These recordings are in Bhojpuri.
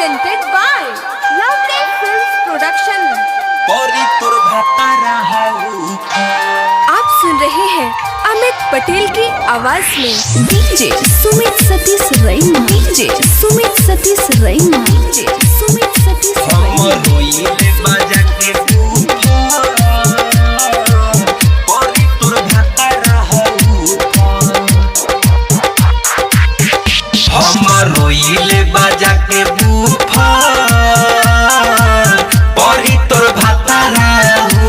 presented by Lovely Films Production। आप सुन रहे हैं अमित पटेल की आवाज में डीजे सुमित सतीश रैना, डीजे सुमित सतीश रैना, डीजे सुमित सतीश रोइले बाजा के बूफा परी तोर भातारा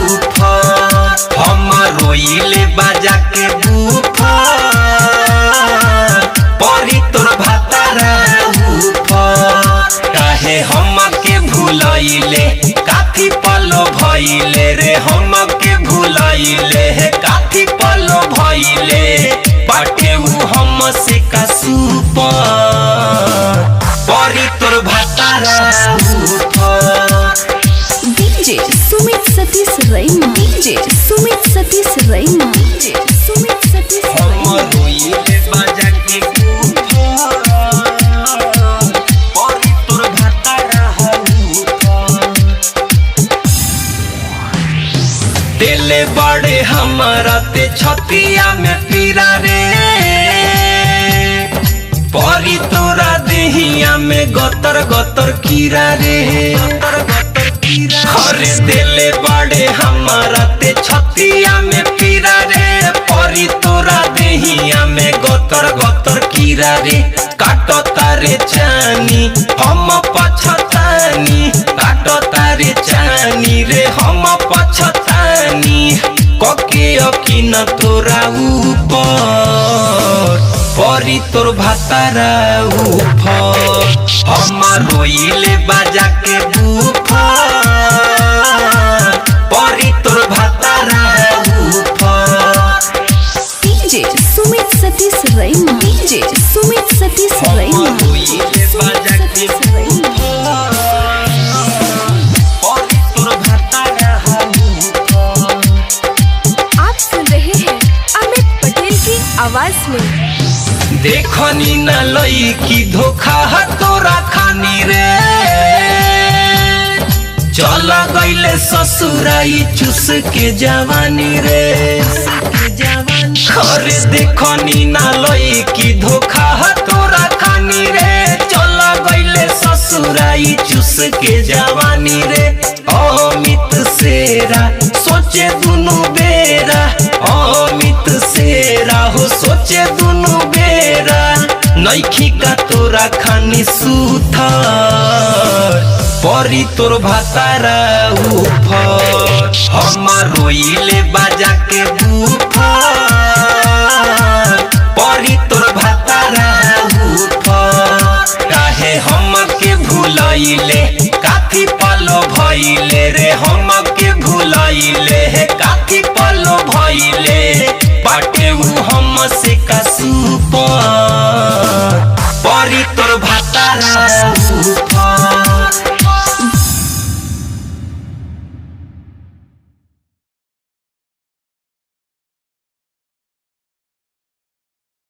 उफा। हम रोइले बाजा के बूफा परी तोर भातारा उफा। काहे हम के भूलइले काफी पलो भइले रे, हम के भूलइले काफी पलो भइले बाटे उ हम से का सुपर परी तोर भातारा उफा। डीजे सुमित सतीश रैना, डीजे सुमित सतीश रैना, डीजे सुमित सतीश हम रोइले बाजा के बूफा परी तोर भातारा उफा। दिले बड़े हमारा ते छतिया में पीरा रे, परी तोरा देहिया में गतर गतर कीरा रे। हरे दिले बड़े हमारा ते छतिया में पीरा रे, परी तोरा देहिया में गतर गतर कीरा रे। काटो तारे चानी हम पछतानी, काटो तारे चानी रे हम पछतानी। कके अकिन तोरा ऊपर परी तोर भातारा उफा। हम रोइले बाजा के बूफा परी तोर भातारा उफा। डीजे सुमित सतीश रैना, डीजे सुमित सतीश रैना, रोइले बाजा के बूफा परी तोर भातारा उफा। आप सुन रहे हैं अमित पटेल की आवाज में देखनी न लई की धोखा तोरा खानी रे, चला गईले ससुराई चुस के जवानी रे। अरे देखनी न लई की धोखा तोरा खानी रे, चला गईले ससुराई चुस के जवानी रे। अमित सेरा सोचे दुनु बेरा, अमित सेरा हो सोचे दुनु बेरा। नइखी का तोरा खानी सुथर परी तोर भातारा उफर। हम रोइले बाजा के बूफर परी तोर भातारा उफर। काहे हम के भूलइले काफी पलो भइले रे, हम के भूलइले काफी पलो भइले बाटे उ हम से का सुपर परी तोर भातारा उफर।